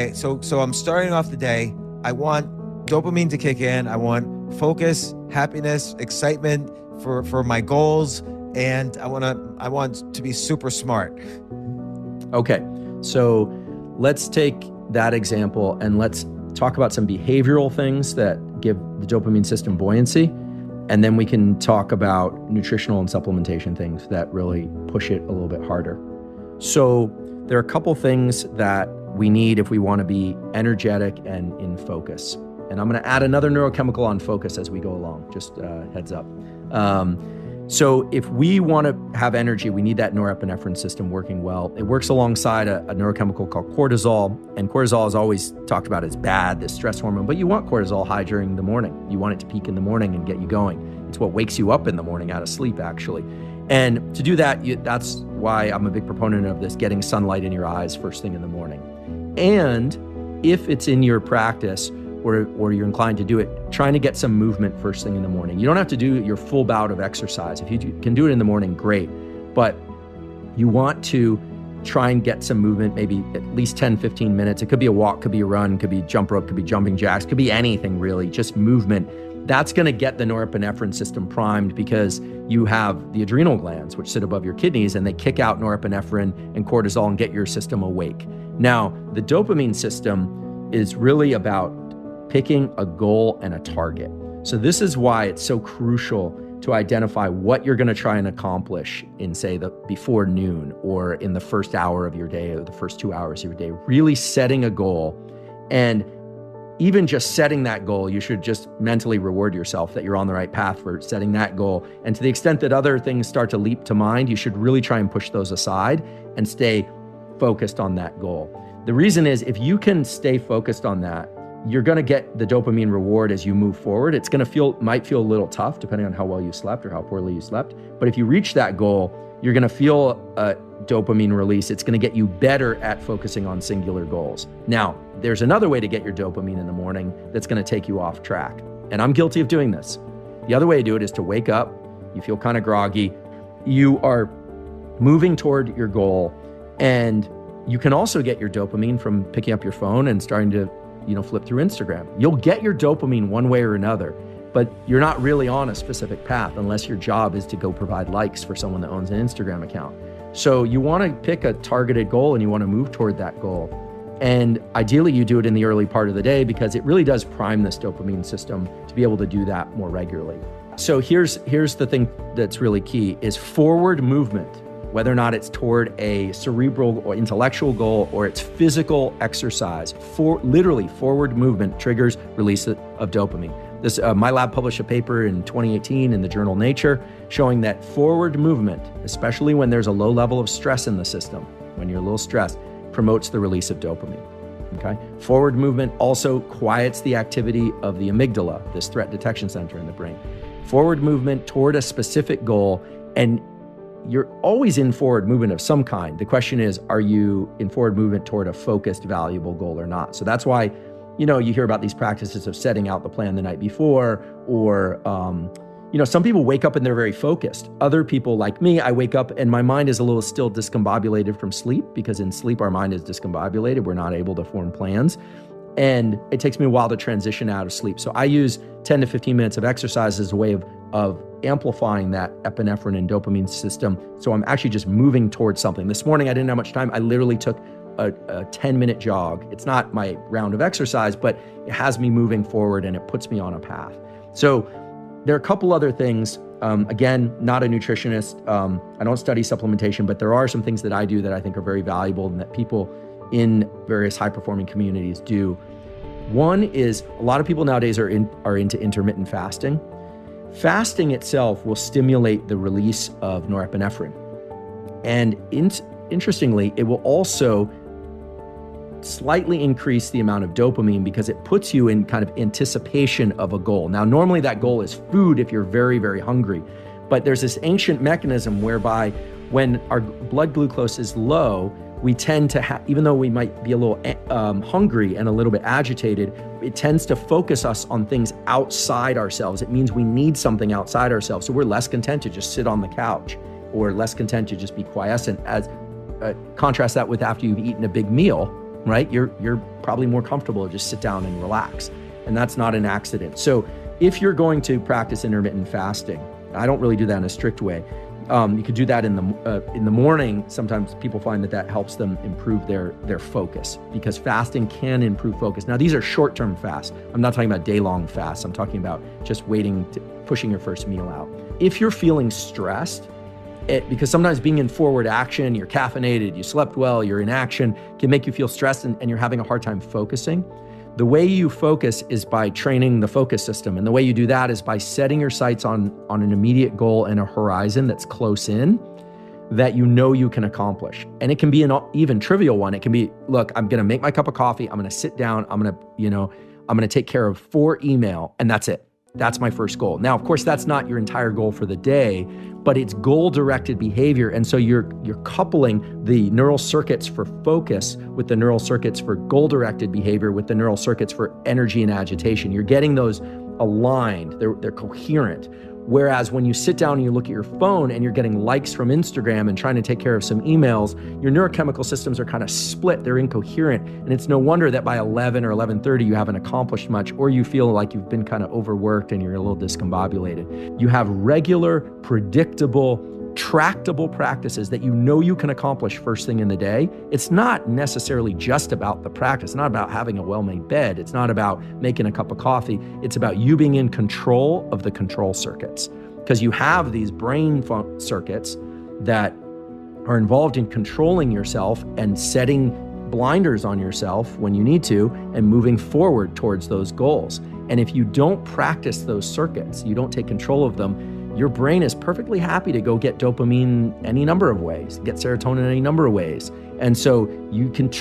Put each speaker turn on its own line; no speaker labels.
Okay, so I'm starting off the day. I want dopamine to kick in. I want focus, happiness, excitement for my goals, and I want to be super smart.
Okay, so let's take that example and let's talk about some behavioral things that give the dopamine system buoyancy. And then we can talk about nutritional and supplementation things that really push it a little bit harder. So there are a couple things that we need if we want to be energetic and in focus. And I'm going to add another neurochemical on focus as we go along, just heads up. So if we want to have energy, we need that norepinephrine system working well. It works alongside a neurochemical called cortisol, and cortisol is always talked about as bad, this stress hormone, but you want cortisol high during the morning. You want it to peak in the morning and get you going. It's what wakes you up in the morning out of sleep, actually. And to do that, that's why I'm a big proponent of this, getting sunlight in your eyes first thing in the morning. And if it's in your practice, or you're inclined to do it, trying to get some movement first thing in the morning. You don't have to do your full bout of exercise. If you can do it in the morning, great. But you want to try and get some movement, maybe at least 10, 15 minutes. It could be a walk, could be a run, could be jump rope, could be jumping jacks, could be anything really, just movement. That's going to get the norepinephrine system primed because you have the adrenal glands, which sit above your kidneys, and they kick out norepinephrine and cortisol and get your system awake. Now, the dopamine system is really about picking a goal and a target. So this is why it's so crucial to identify what you're going to try and accomplish in, say, before noon or in the first hour of your day or the first 2 hours of your day. Really setting a goal, and even just setting that goal, you should just mentally reward yourself that you're on the right path for setting that goal. And to the extent that other things start to leap to mind, you should really try and push those aside and stay focused on that goal. The reason is, if you can stay focused on that, you're going to get the dopamine reward as you move forward. It's going to might feel a little tough depending on how well you slept or how poorly you slept. But if you reach that goal, you're going to feel a dopamine release. It's going to get you better at focusing on singular goals. Now, there's another way to get your dopamine in the morning that's going to take you off track. And I'm guilty of doing this. The other way to do it is to wake up, you feel kind of groggy, you are moving toward your goal, and you can also get your dopamine from picking up your phone and starting to flip through Instagram. You'll get your dopamine one way or another, but you're not really on a specific path unless your job is to go provide likes for someone that owns an Instagram account. So you want to pick a targeted goal and you want to move toward that goal. And ideally you do it in the early part of the day because it really does prime this dopamine system to be able to do that more regularly. So here's the thing that's really key is forward movement. Whether or not it's toward a cerebral or intellectual goal or it's physical exercise, literally forward movement triggers release of dopamine. My lab published a paper in 2018 in the journal Nature showing that forward movement, especially when there's a low level of stress in the system, when you're a little stressed, promotes the release of dopamine. Okay? Forward movement also quiets the activity of the amygdala, this threat detection center in the brain. Forward movement toward a specific goal, and you're always in forward movement of some kind. The question is, are you in forward movement toward a focused, valuable goal or not? So that's why, you hear about these practices of setting out the plan the night before, or, some people wake up and they're very focused. Other people, like me, I wake up and my mind is a little still discombobulated from sleep, because in sleep, our mind is discombobulated. We're not able to form plans. And it takes me a while to transition out of sleep. So I use 10 to 15 minutes of exercise as a way of amplifying that epinephrine and dopamine system. So I'm actually just moving towards something. This morning, I didn't have much time. I literally took a 10-minute jog. It's not my round of exercise, but it has me moving forward and it puts me on a path. So there are a couple other things. Again, not a nutritionist. I don't study supplementation, but there are some things that I do that I think are very valuable and that people in various high-performing communities do. One is, a lot of people nowadays are into intermittent fasting. Fasting itself will stimulate the release of norepinephrine. And interestingly, it will also slightly increase the amount of dopamine because it puts you in kind of anticipation of a goal. Now, normally that goal is food if you're very, very hungry. But there's this ancient mechanism whereby when our blood glucose is low, we tend to even though we might be a little hungry and a little bit agitated, it tends to focus us on things outside ourselves. It means we need something outside ourselves. So we're less content to just sit on the couch or less content to just be quiescent. As contrast that with after you've eaten a big meal, right? You're probably more comfortable to just sit down and relax. And that's not an accident. So if you're going to practice intermittent fasting, I don't really do that in a strict way. You could do that in the morning. Sometimes people find that helps them improve their focus, because fasting can improve focus. Now, these are short-term fasts. I'm not talking about day-long fasts. I'm talking about just pushing your first meal out. If you're feeling stressed, because sometimes being in forward action, you're caffeinated, you slept well, you're in action, can make you feel stressed and you're having a hard time focusing. The way you focus is by training the focus system. And the way you do that is by setting your sights on an immediate goal and a horizon that's close in that you know you can accomplish. And it can be an even trivial one. It can be, look, I'm going to make my cup of coffee. I'm going to sit down. I'm going to take care of 4 email, and that's it. That's my first goal. Now, of course, that's not your entire goal for the day, but it's goal-directed behavior. And so you're coupling the neural circuits for focus with the neural circuits for goal-directed behavior with the neural circuits for energy and agitation. You're getting those aligned. They're coherent. Whereas when you sit down and you look at your phone and you're getting likes from Instagram and trying to take care of some emails, your neurochemical systems are kind of split. They're incoherent. And it's no wonder that by 11 or 11:30, you haven't accomplished much, or you feel like you've been kind of overworked and you're a little discombobulated. You have regular, predictable, tractable practices that you know you can accomplish first thing in the day. It's not necessarily just about the practice. It's not about having a well-made bed. It's not about making a cup of coffee. It's about you being in control of the control circuits, because you have these brain circuits that are involved in controlling yourself and setting blinders on yourself when you need to and moving forward towards those goals. And if you don't practice those circuits, you don't take control of them, your brain is perfectly happy to go get dopamine any number of ways, get serotonin any number of ways. And so you can